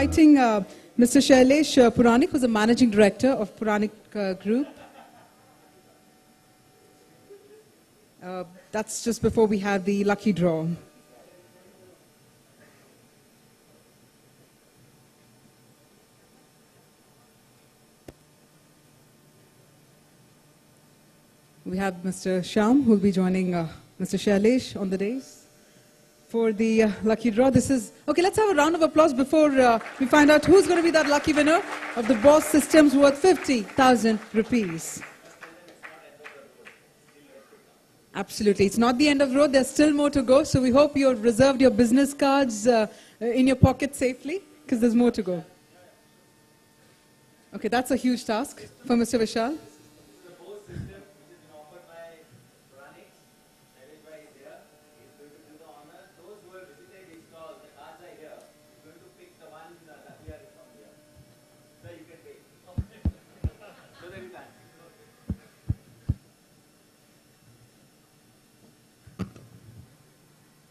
inviting Mr. Shailesh Puranik, who's the Managing Director of Puranik Group. That's just before we have the lucky draw. We have Mr. Shyam, who will be joining Mr. Shailesh on the days for the lucky draw. This is, okay, let's have a round of applause before we find out who's going to be that lucky winner of the Boss Systems worth 50,000 rupees. Absolutely. It's not the end of the road. There's still more to go. So we hope you've reserved your business cards in your pocket safely, because there's more to go. Okay, that's a huge task for Mr. Vishal.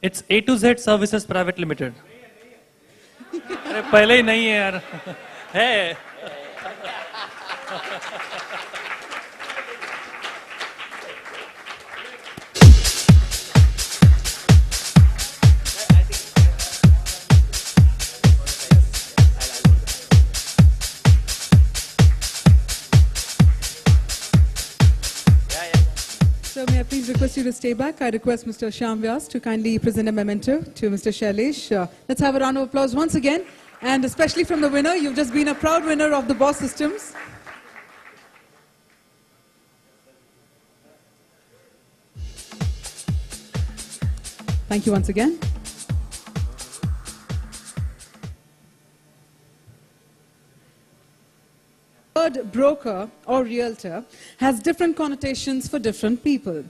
It's A to Z Services Private Limited. अरे पहले ही नहीं है यार है So may I please request you to stay back. I request Mr. Shyam Vyas to kindly present a memento to Mr. Shailesh. Let's have a round of applause once again. And especially from the winner. You've just been a proud winner of the Boss Systems. Thank you once again. The word broker or realtor has different connotations for different people.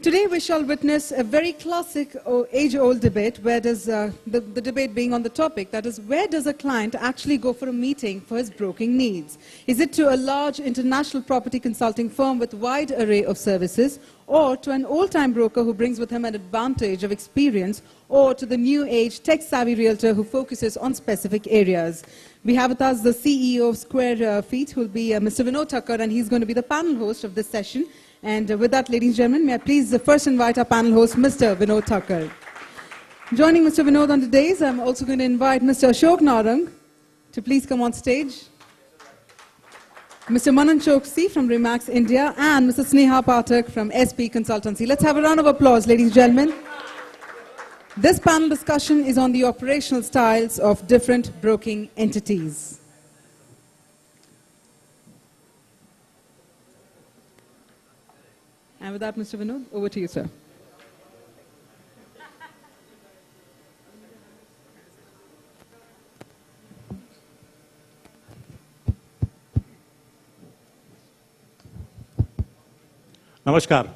Today we shall witness a very classic or age-old debate, where does the debate being on the topic, that is, where does a client actually go for a meeting for his broking needs? Is it to a large international property consulting firm with wide array of services, or to an old-time broker who brings with him an advantage of experience, or to the new-age tech-savvy realtor who focuses on specific areas? We have with us the CEO of Square Feet, who will be Mr. Vinod Thakkar, and he's going to be the panel host of this session. And with that, ladies and gentlemen, may I please first invite our panel host, Mr. Vinod Thakkar. Joining Mr. Vinod on the days, I'm also going to invite Mr. Ashok Narang to please come on stage. Mr. Manan Choksi from Remax India, and Mr. Sneha Pathak from SP Consultancy. Let's have a round of applause, ladies and gentlemen. This panel discussion is on the operational styles of different broking entities. And with that, Mr. Vinod, over to you, sir. Namaskar.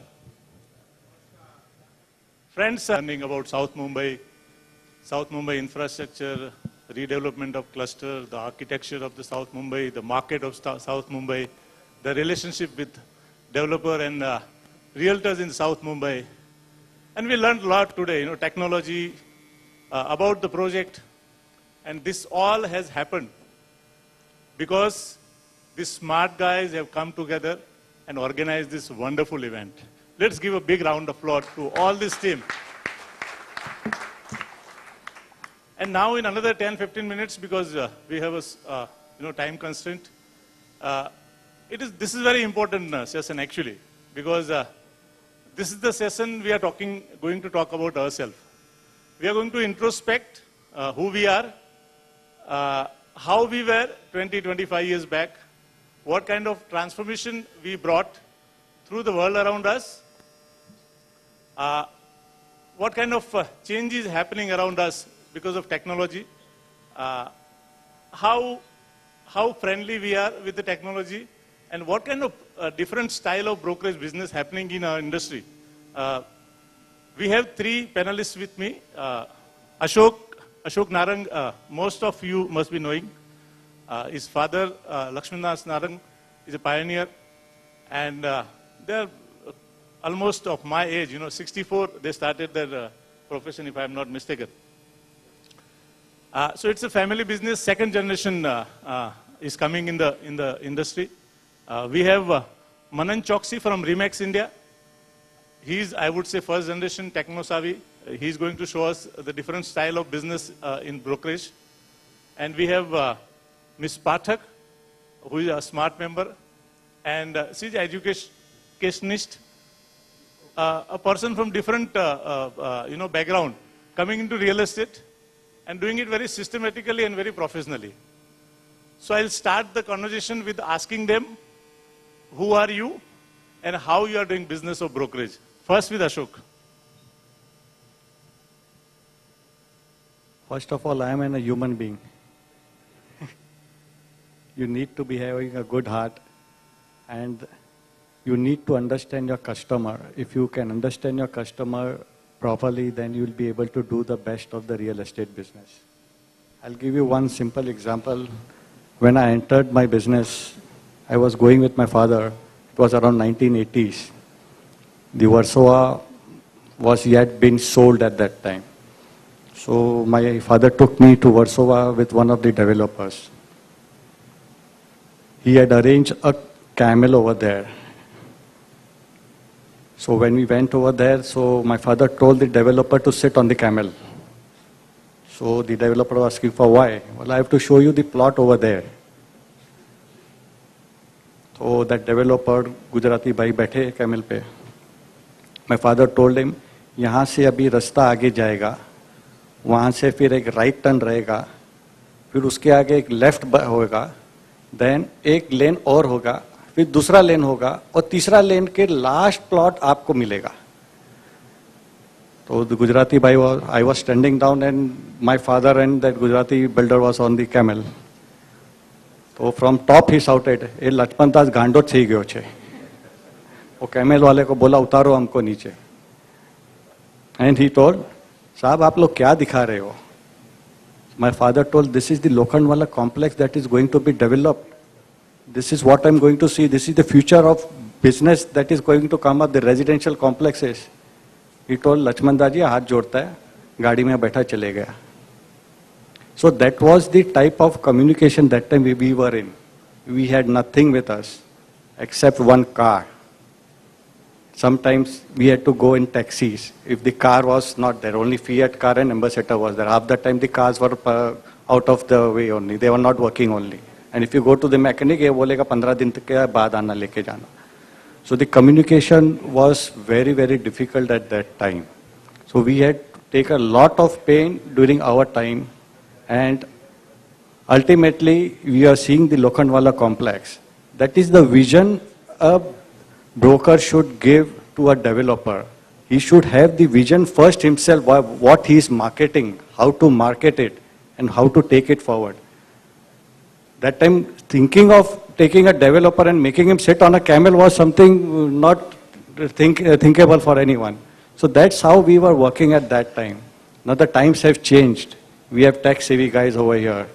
Friends, learning about South Mumbai infrastructure, redevelopment of cluster, the architecture of the South Mumbai, the market of South Mumbai, the relationship with developer and realtors in South Mumbai. And we learned a lot today, technology, about the project. And this all has happened because these smart guys have come together and organized this wonderful event. Let's give a big round of applause to all this team. And now in another 10-15 minutes, because we have a time constraint, this is very important session actually, because this is the session we are going to talk about ourselves. We are going to introspect who we are, how we were 20-25 years back, what kind of transformation we brought through the world around us, what kind of changes happening around us because of technology, how friendly we are with the technology, and what kind of different style of brokerage business happening in our industry. We have three panelists with me. Ashok Narang, most of you must be knowing. His father, Lakshmanath Narang, is a pioneer, and they're almost of my age, 64, they started their profession, if I'm not mistaken. So it's a family business. Second generation is coming in the industry. We have Manan Choksi from Remax India. He's, I would say, first generation techno-savvy. He's going to show us the different style of business in brokerage. And we have Ms. Pathak, who is a smart member. And she's an educationist, a person from different background, coming into real estate and doing it very systematically and very professionally. So I'll start the conversation with asking them, who are you and how you are doing business of brokerage? First with Ashok. First of all, I am a human being. You need to be having a good heart and you need to understand your customer. If you can understand your customer properly, then you will be able to do the best of the real estate business. I'll give you one simple example. When I entered my business, I was going with my father. It was around 1980s. The Warsaw was yet being sold at that time. So my father took me to Warsaw with one of the developers. He had arranged a camel over there. So when we went over there, so my father told the developer to sit on the camel. So the developer was asking for why? Well, I have to show you the plot over there. So that developer, Gujarati bhai, बैठे camel पे. My father told him, यहाँ से अभी रास्ता आगे जाएगा, वहाँ से फिर एक राइट टर्न रहेगा, फिर उसके आगे एक लेफ्ट होगा, देन एक लेन और होगा, फिर दूसरा लेन होगा और तीसरा लेन के लास्ट प्लॉट आपको मिलेगा. So the Gujarati bhai was, I was standing down and my father and that Gujarati builder was on the camel. So from top he shouted, "ए लक्ष्मण दास गांडो थी गयो छे." वो कैमल वाले को बोला उतारो हमको नीचे. And he told, साहब आप लोग क्या दिखा रहे हो? My father told, this is the Lokhandwala complex that is going to be developed. This is what I'm going to see. This is the future of business that is going to come up, the residential complexes. He told, Laxman Das ji हाथ जोड़ता है, गाड़ी में बैठा चले गया. So that was the type of communication that time we were in. We had nothing with us except one car. Sometimes we had to go in taxis. If the car was not there, only Fiat car and Ambassador was there. Half the time the cars were out of the way only. They were not working only. And if you go to the mechanic, he बोलेगा 15 दिन के बाद आना लेके जाना. So the communication was very, very difficult at that time. So we had to take a lot of pain during our time. And ultimately, we are seeing the Lokhandwala complex. That is the vision a broker should give to a developer. He should have the vision first himself, what he is marketing, how to market it, and how to take it forward. That time, thinking of taking a developer and making him sit on a camel was something not thinkable for anyone. So that's how we were working at that time. Now the times have changed. We have tech-savvy guys over here.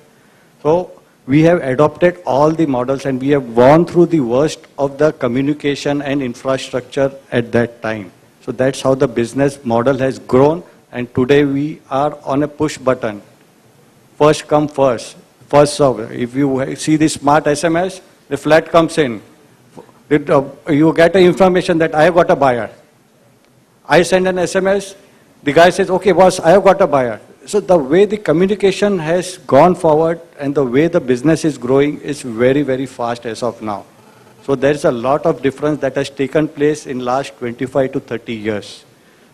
So we have adopted all the models and we have gone through the worst of the communication and infrastructure at that time. So that's how the business model has grown, and today we are on a push button. First come first, first serve. If you see the smart SMS, the flat comes in. You get an information that I have got a buyer. I send an SMS, the guy says, okay boss, I have got a buyer. So the way the communication has gone forward and the way the business is growing is very, very fast as of now. So there's a lot of difference that has taken place in last 25 to 30 years.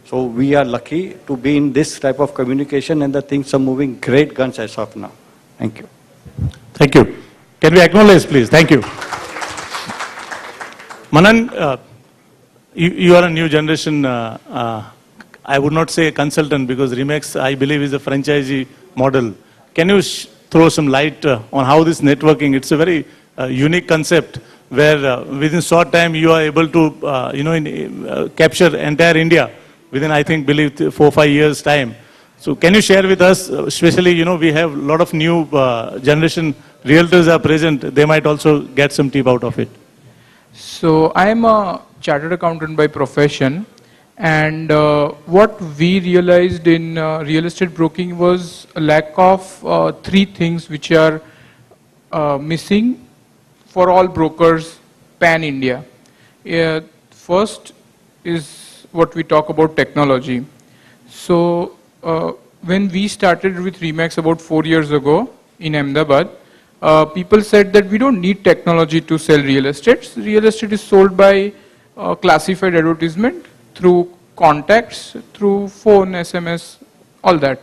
So we are lucky to be in this type of communication, and the things are moving great guns as of now. Thank you. Thank you. Can we acknowledge, please? Thank you. Manan, you are a new generation, I would not say a consultant, because Remax, I believe, is a franchisee model. Can you throw some light on how this networking, it's a very unique concept where within short time you are able to capture entire India within, I think, believe 4 or 5 years time. So can you share with us, especially, we have a lot of new generation realtors are present, they might also get some tip out of it. So I am a chartered accountant by profession, And what we realized in real estate broking was a lack of three things which are missing for all brokers pan-India. First is what we talk about technology. So when we started with Remax about 4 years ago in Ahmedabad, people said that we don't need technology to sell real estate. Real estate is sold by classified advertisement through contacts, through phone, SMS, all that.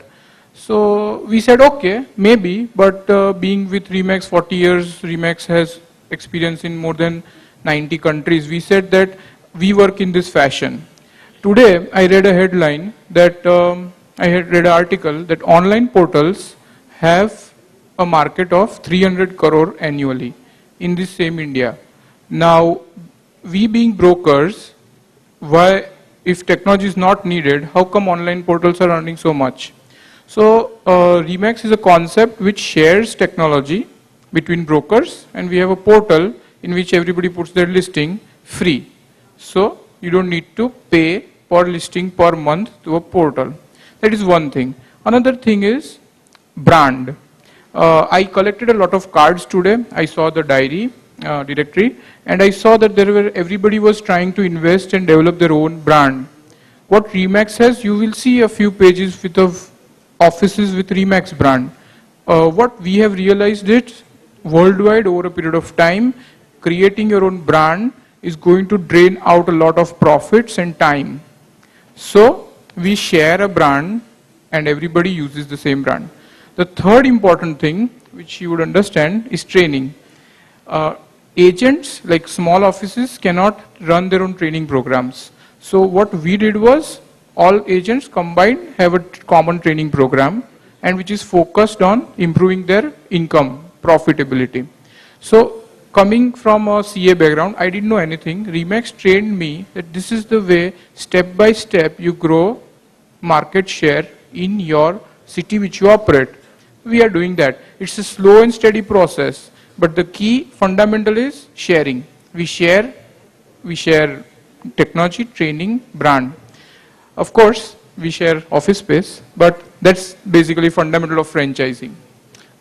So we said, okay, maybe, but being with Remax 40 years, Remax has experience in more than 90 countries. We said that we work in this fashion. Today, I read a headline that I had read an article that online portals have a market of 300 crore annually in this same India. Now, we being brokers, why, if technology is not needed, how come online portals are earning so much? So, Remax is a concept which shares technology between brokers, and we have a portal in which everybody puts their listing free. So, you don't need to pay per listing per month to a portal. That is one thing. Another thing is brand. I collected a lot of cards today. I saw the diary directory, and I saw that everybody was trying to invest and develop their own brand. What Remax has, you will see a few pages with offices with Remax brand. What we have realized is worldwide over a period of time, creating your own brand is going to drain out a lot of profits and time. So we share a brand and everybody uses the same brand. The third important thing which you would understand is training. Agents, like small offices, cannot run their own training programs. So what we did was, all agents combined have a common training program, and which is focused on improving their income, profitability. So coming from a CA background, I didn't know anything. Remax trained me that this is the way, step by step, you grow market share in your city which you operate. We are doing that. It's a slow and steady process, but the key fundamental is sharing. We share technology, training, brand. Of course, we share office space, but that's basically fundamental of franchising.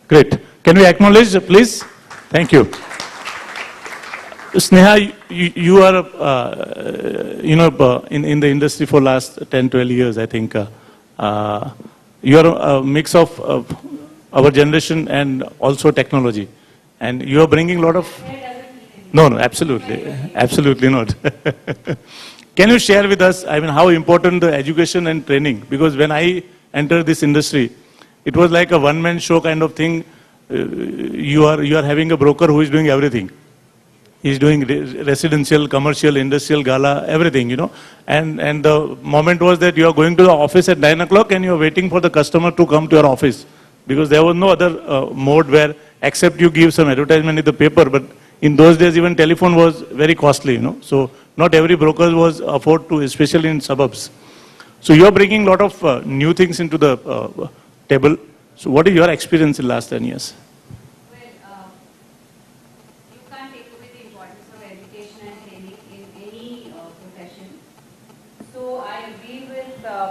Great. Can we acknowledge, please? Thank you. Sneha, you are, in the industry for last 10, 12 years, I think. You are a mix of our generation and also technology. And you are bringing a lot of... No, absolutely. Absolutely not. Can you share with us, how important the education and training? Because when I entered this industry, it was like a one-man show kind of thing. You are having a broker who is doing everything. He's doing residential, commercial, industrial, gala, everything, And the moment was that you are going to the office at 9 o'clock and you are waiting for the customer to come to your office. Because there was no other mode where, except you give some advertisement in the paper, but in those days even telephone was very costly, So not every broker was afford to, especially in suburbs. So you are bringing a lot of new things into the table. So what is your experience in the last 10 years?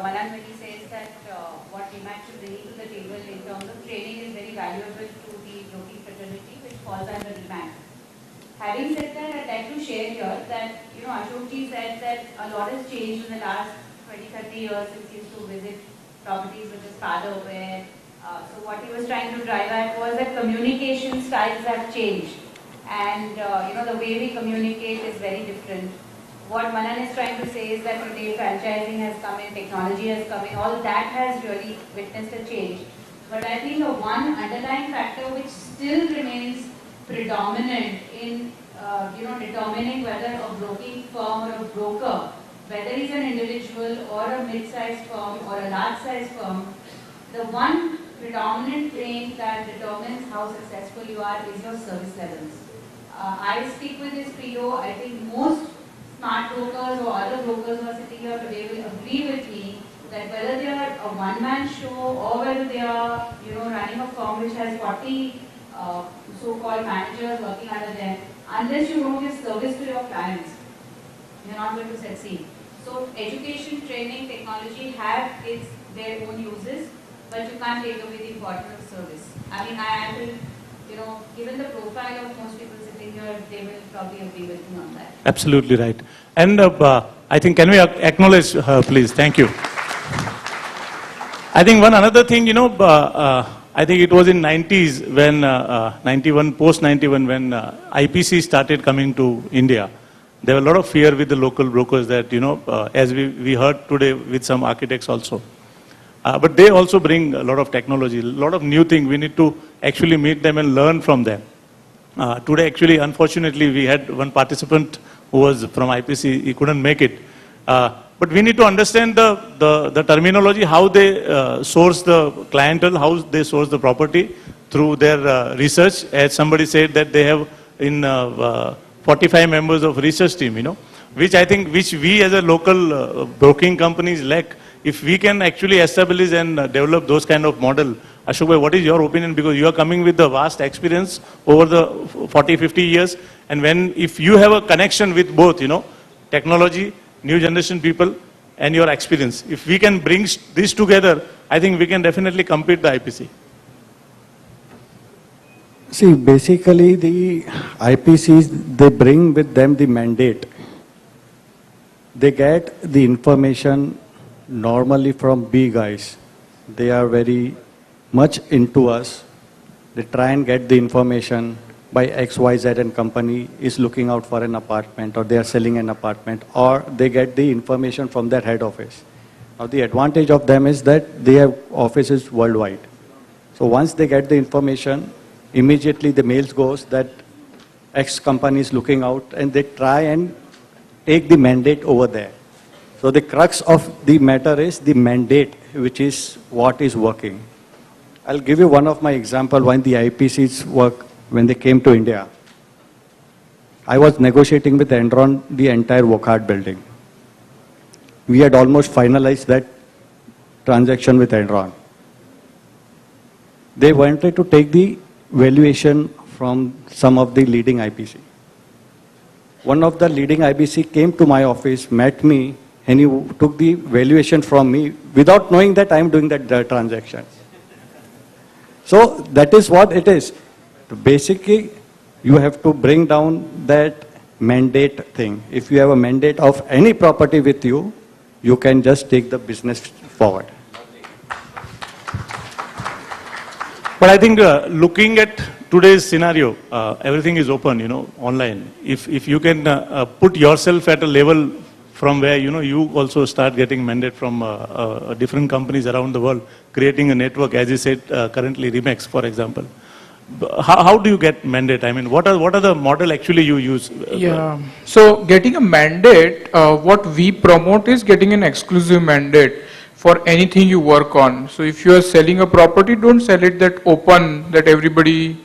Manan when he says that what Remax is bringing to the table in terms of training is very valuable to the broking fraternity, which falls under Remax. Having said that, I'd like to share here that, Ashokji said that a lot has changed in the last 20-30 years since he used to visit properties with his father, where, so what he was trying to drive at was that communication styles have changed. And, the way we communicate is very different. What Manan is trying to say is that today franchising has come in, technology has come in, all that has really witnessed a change. But I think the one underlying factor which still remains predominant in determining whether a broking firm or a broker, whether he's an individual or a mid-sized firm or a large-sized firm, the one predominant thing that determines how successful you are is your service levels. I speak with this trio. I think most smart brokers or other brokers who are sitting here today will agree with me that whether they are a one-man show or whether they are, running a firm which has 40 so-called managers working under them, unless you don't give service to your clients, you're not going to succeed. So education, training, technology have their own uses, but you can't take away the importance of service. I mean, I will, given the profile of most people sitting here, they will probably agree with me on that. Absolutely right. And I think, can we acknowledge her, please? Thank you. I think one another thing, I think it was in 90s when, 91, post-91, when IPC started coming to India. There was a lot of fear with the local brokers that, as we heard today with some architects also. But they also bring a lot of technology, a lot of new things. We need to actually meet them and learn from them. Today, actually, unfortunately, we had one participant who was from IPC. He couldn't make it. But we need to understand the terminology, how they source the clientele, how they source the property through their research. As somebody said that they have in 45 members of research team, which I think, which we as a local broking companies lack. If we can actually establish and develop those kind of model, Ashok bhai, what is your opinion? Because you are coming with the vast experience over the 40, 50 years. And if you have a connection with both, technology, new generation people, and your experience, if we can bring this together, I think we can definitely compete the IPC. See, basically the IPCs, they bring with them the mandate. They get the information normally from B guys. They are very much into us. They try and get the information by XYZ and company is looking out for an apartment, or they are selling an apartment, or they get the information from their head office. Now the advantage of them is that they have offices worldwide. So once they get the information, immediately the mails goes that X company is looking out, and they try and take the mandate over there. So the crux of the matter is the mandate, which is what is working. I'll give you one of my example when the IPCs work, when they came to India. I was negotiating with Enron the entire Wockhardt building. We had almost finalized that transaction with Enron. They wanted to take the valuation from some of the leading IPC. One of the leading IPC came to my office, met me, and he took the valuation from me without knowing that I am doing that transaction. So that is what it is. Basically, you have to bring down that mandate thing. If you have a mandate of any property with you, you can just take the business forward. But I think looking at today's scenario, everything is open, online. If you can put yourself at a level from where, you also start getting mandate from different companies around the world, creating a network, as you said, currently Remax, for example. How do you get mandate? I mean, what are the model actually you use? Yeah. So getting a mandate, what we promote is getting an exclusive mandate for anything you work on. So if you are selling a property, don't sell it that open, that everybody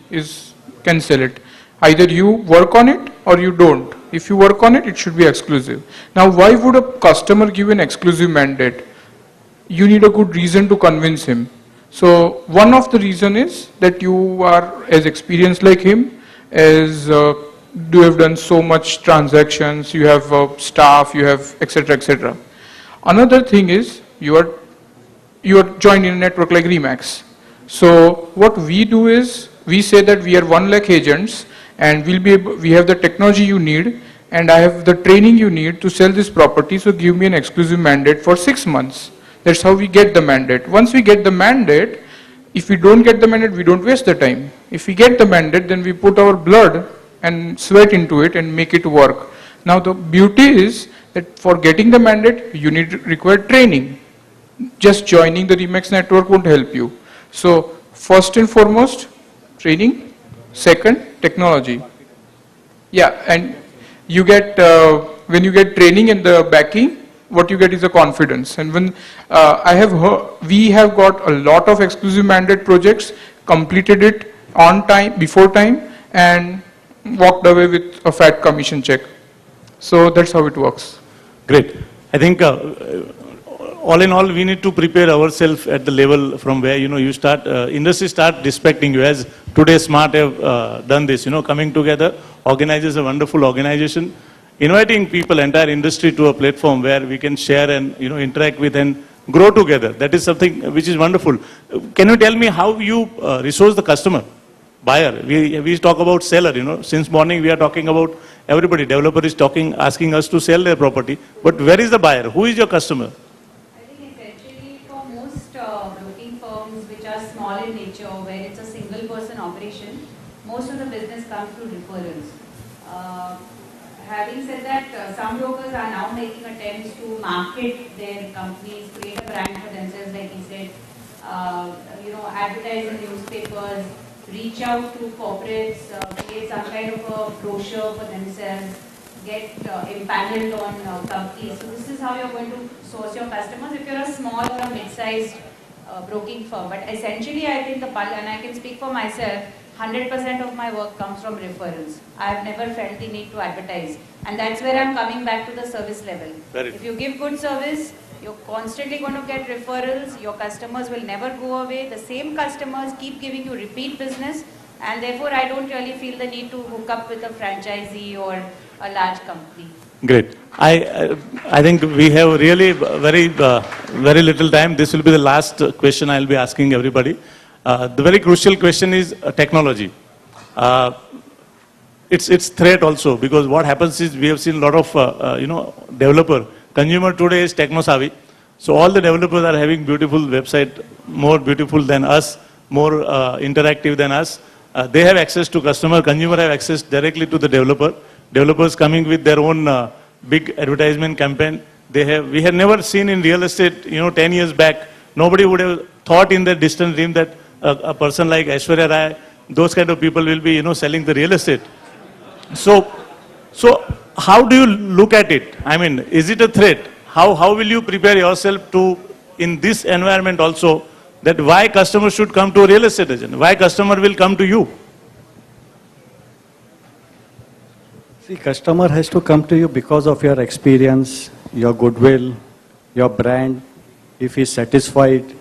can sell it. Either you work on it or you don't. If you work on it, it should be exclusive. Now, why would a customer give an exclusive mandate? You need a good reason to convince him. So one of the reason is that you are as experienced like him, as you have done so much transactions, you have staff, you have etc. etc. Another thing is you are joined in a network like Remax. So what we do is we say that we are 1 lakh agents, and we have the technology you need, and I have the training you need to sell this property, so give me an exclusive mandate for 6 months. That's how we get the mandate. Once we get the mandate, if we don't get the mandate, we don't waste the time. If we get the mandate, then we put our blood and sweat into it and make it work. Now the beauty is that for getting the mandate, you require training. Just joining the Remax network won't help you. So first and foremost, training. Second, technology. Yeah, and you get, when you get training and the backing, what you get is a confidence. And when we have got a lot of exclusive mandate projects, completed it on time, before time, and walked away with a fat commission check. So that's how it works. Great. I think all in all, we need to prepare ourselves at the level from where, you start, industry start respecting you, as today Smart have done this, coming together, organizes a wonderful organization. inviting people, entire industry to a platform where we can share and, interact with and grow together. That is something which is wonderful. Can you tell me how you resource the customer, buyer? We talk about seller, since morning we are talking about everybody. Developer is talking, asking us to sell their property. But where is the buyer? Who is your customer? I think essentially for most broking firms which are small in nature, where it's a single person operation, most of the business comes through referrals. Having said that, some brokers are now making attempts to market their companies, create a brand for themselves, like he said, advertise in newspapers, reach out to corporates, create some kind of a brochure for themselves, get empaneled on companies. So this is how you're going to source your customers if you're a small or a mid-sized broking firm. But essentially, I think and I can speak for myself, 100% of my work comes from referrals. I've never felt the need to advertise. And that's where I'm coming back to the service level. If you give good service, you're constantly going to get referrals. Your customers will never go away. The same customers keep giving you repeat business. And therefore, I don't really feel the need to hook up with a franchisee or a large company. Great. I think we have really very little time. This will be the last question I'll be asking everybody. The very crucial question is technology. It's threat also, because what happens is we have seen a lot of developer. Consumer today is techno-savvy. So all the developers are having beautiful website, more beautiful than us, more interactive than us. They have access to customer. Consumer have access directly to the developer. Developers coming with their own big advertisement campaign. We have never seen in real estate, 10 years back, nobody would have thought in their distant dream that a person like Aishwarya Rai, those kind of people will be, selling the real estate. So how do you look at it? I mean, is it a threat? How will you prepare yourself to, in this environment also, that why customer should come to a real estate agent? Why customer will come to you? See, customer has to come to you because of your experience, your goodwill, your brand. If he's satisfied.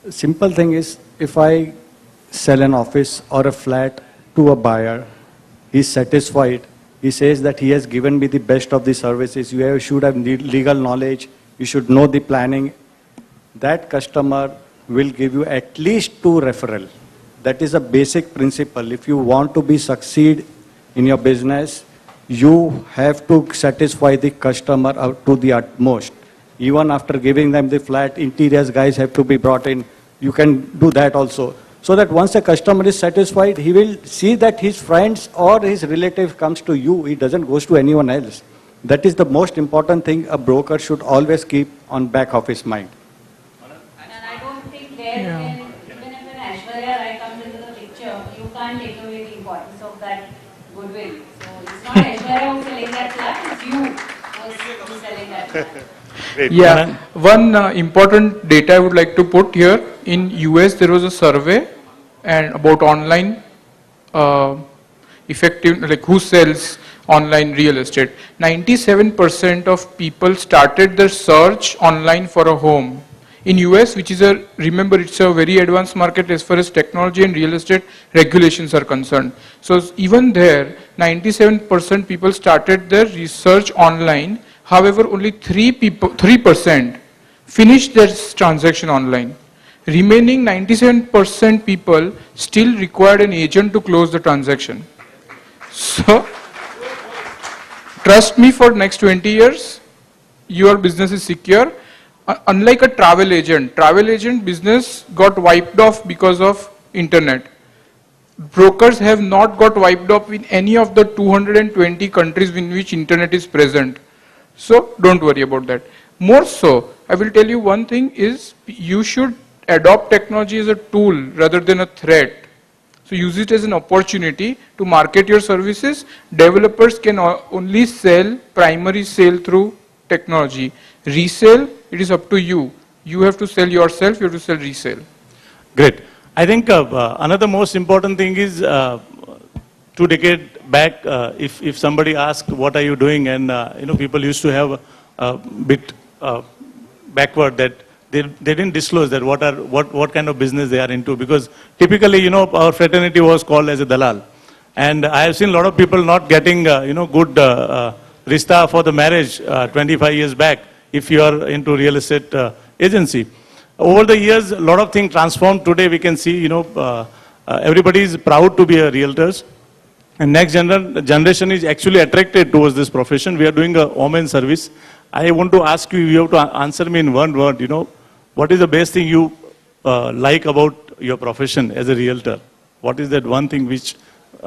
Simple thing is, if I sell an office or a flat to a buyer, he's satisfied. He says that he has given me the best of the services. You should have legal knowledge. You should know the planning. That customer will give you at least 2 referrals. That is a basic principle. If you want to be succeed in your business, you have to satisfy the customer to the utmost. Even after giving them the flat, interiors guys have to be brought in. You can do that also. So that once a customer is satisfied, he will see that his friends or his relative comes to you. He doesn't go to anyone else. That is the most important thing a broker should always keep on back of his mind. And I don't think even if an Aishwarya Rai comes into the picture, you can't take away the importance of that goodwill. So it's not Aishwarya who's selling that flat, it's you who's selling that flat. Great. Yeah, one important data I would like to put here. In US, there was a survey and about online effective, like who sells online real estate. 97% of people started their search online for a home. In US, which is remember, it's a very advanced market as far as technology and real estate regulations are concerned. So even there, 97% people started their research online. However, only 3% finished their transaction online. Remaining 97% people still required an agent to close the transaction. So, trust me, for next 20 years, your business is secure. Unlike a travel agent business got wiped off because of internet. Brokers have not got wiped off in any of the 220 countries in which internet is present. So don't worry about that. More so, I will tell you one thing is, you should adopt technology as a tool rather than a threat. So use it as an opportunity to market your services. Developers can only sell primary sale through technology. Resale, it is up to you. You have to sell yourself, you have to sell resale. Great. I think another most important thing is 2 decades back, if somebody asked, what are you doing? And, people used to have a bit backward that they didn't disclose that what kind of business they are into, because typically, our fraternity was called as a dalal. And I have seen a lot of people not getting, good rista for the marriage 25 years back if you are into real estate agency. Over the years, a lot of things transformed. Today we can see, everybody is proud to be a realtors. And next generation is actually attracted towards this profession. We are doing a home service. I want to ask you, you have to answer me in one word, what is the best thing you like about your profession as a realtor? What is that one thing which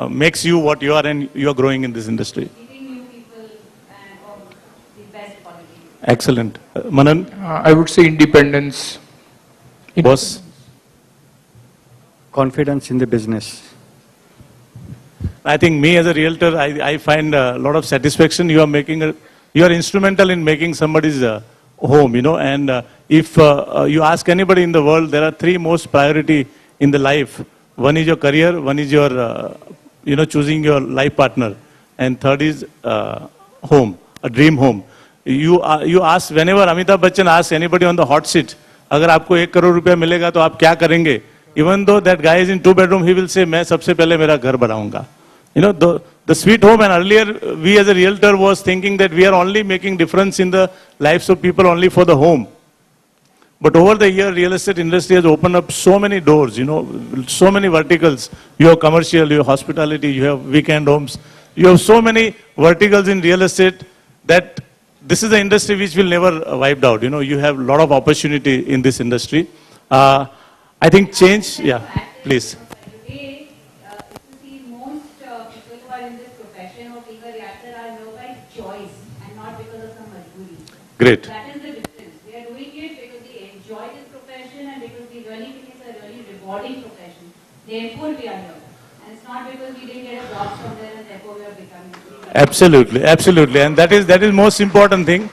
makes you what you are and you are growing in this industry? Meeting new people and of the best quality. Excellent. Manan? I would say independence. Boss? Confidence in the business. I think me as a realtor, I find a lot of satisfaction. You are instrumental in making somebody's home, and if you ask anybody in the world, there are three most priority in the life. One is your career, one is your, choosing your life partner, and third is home, a dream home. You ask, whenever Amitabh Bachchan asks anybody on the hot seat, अगर आपको 1 करोड़ रुपया मिलेगा तो आप क्या करेंगे? Even though that guy is in 2-bedroom, he will say, मैं सबसे पहले मेरा घर बनाऊंगा. The sweet home, and earlier we as a realtor was thinking that we are only making difference in the lives of people only for the home. But over the year, real estate industry has opened up so many doors, so many verticals. You have commercial, you have hospitality, you have weekend homes. You have so many verticals in real estate that this is the industry which will never wiped out. You have a lot of opportunity in this industry. I think change, yeah, please. Today, if you see most people who are in this profession of being a realtor are here by choice and not because of some majburi. Great. That is the difference. We are doing it because we enjoy this profession and because we really think it's a really rewarding profession. Therefore, we are here. And it's not because we didn't get a job somewhere and therefore we are becoming. Absolutely, absolutely. And that is most important thing.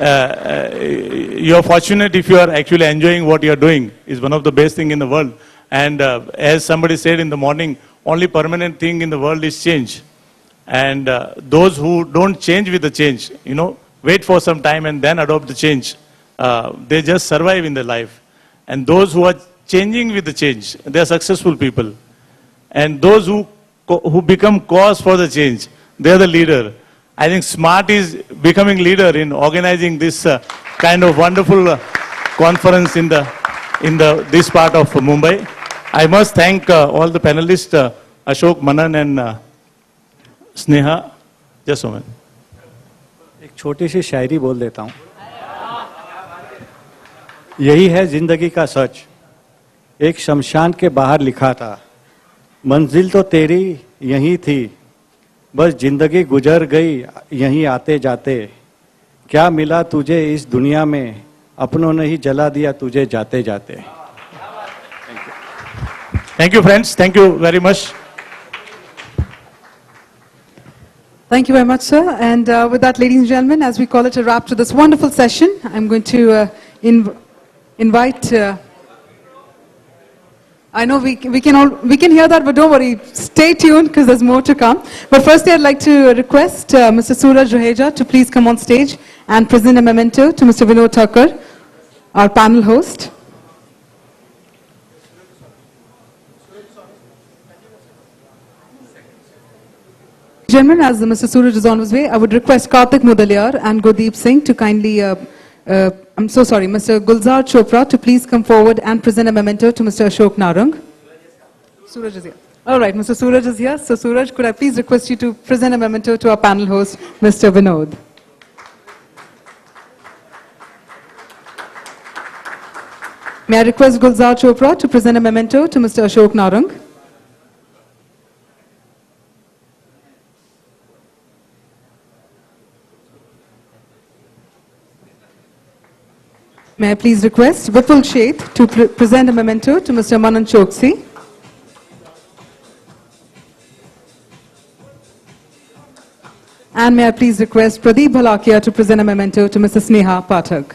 You are fortunate if you are actually enjoying what you are doing. Is one of the best thing in the world. And as somebody said in the morning, only permanent thing in the world is change. And those who don't change with the change, wait for some time and then adopt the change, they just survive in their life. And those who are changing with the change, they are successful people. And those who become cause for the change, they are the leader. I think SMART is becoming leader in organizing this kind of wonderful conference in this part of Mumbai. I must thank all the panelists, Ashok, Manan and Sneha. Just a moment. एक छोटी सी शायरी बोल देता हूँ. यही है जिंदगी का सच. एक शमशान के बाहर लिखा था, मंजिल तो तेरी यही थी, बस जिंदगी गुजर गई यहीं आते जाते. क्या मिला तुझे इस दुनिया में, अपनों ने ही जला दिया तुझे जाते जाते. Thank you, friends. Thank you very much. Thank you very much, sir. And with that, ladies and gentlemen, as we call it a wrap to this wonderful session, I'm going to invite... I know we can hear that, but don't worry. Stay tuned because there's more to come. But firstly, I'd like to request Mr. Suraj Raheja to please come on stage and present a memento to Mr. Vinod Thakur, our panel host. Gentlemen, as Mr. Suraj is on his way, I would request Karthik Mudaliar and Godeep Singh to kindly... I'm so sorry, Mr. Gulzar Chopra to please come forward and present a memento to Mr. Ashok Narang. Suraj is here. All right, Mr. Suraj is here. So Suraj, could I please request you to present a memento to our panel host, Mr. Vinod. May I request Gulzar Chopra to present a memento to Mr. Ashok Narang. May I please request Vipul Sheth to present a memento to Mr. Manan Choksi. And may I please request Pradeep Bhalakia to present a memento to Mr. Sneha Pathak.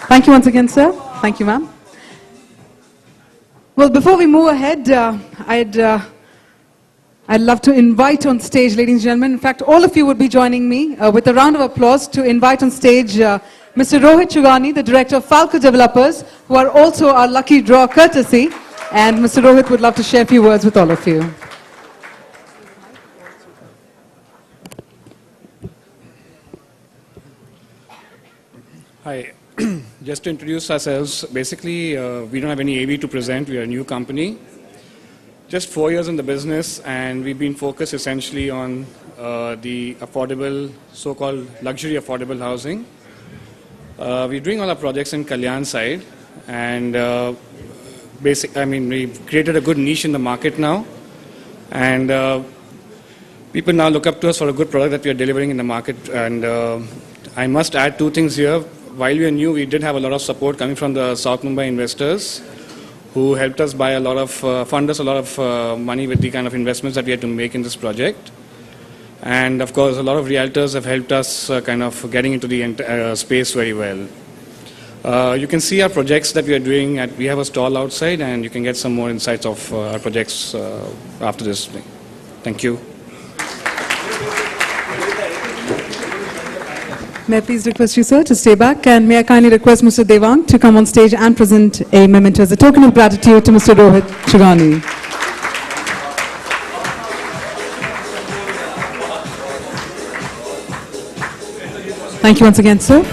Thank you once again, sir. Thank you, ma'am. Well, before we move ahead, I'd love to invite on stage, ladies and gentlemen. In fact, all of you would be joining me with a round of applause to invite on stage Mr. Rohit Chugani, the Director of Falco Developers, who are also our lucky draw courtesy. And Mr. Rohit would love to share a few words with all of you. Hi. Just to introduce ourselves, basically, we don't have any AV to present. We are a new company. Just 4 years in the business, and we've been focused essentially on the affordable, so-called luxury affordable housing. We're doing all our projects in Kalyan side, and we've created a good niche in the market now, and people now look up to us for a good product that we are delivering in the market. And I must add two things here. While we are new, we did have a lot of support coming from the South Mumbai investors, who helped us buy a lot of, fund us a lot of money with the kind of investments that we had to make in this project. And of course, a lot of realtors have helped us kind of getting into the space very well. You can see our projects that we are doing. We have a stall outside, and you can get some more insights of our projects after this thing. Thank you. May I please request you, sir, to stay back? And may I kindly request Mr. Devang to come on stage and present a memento as a token of gratitude to Mr. Rohit Chugani. Thank you once again, sir.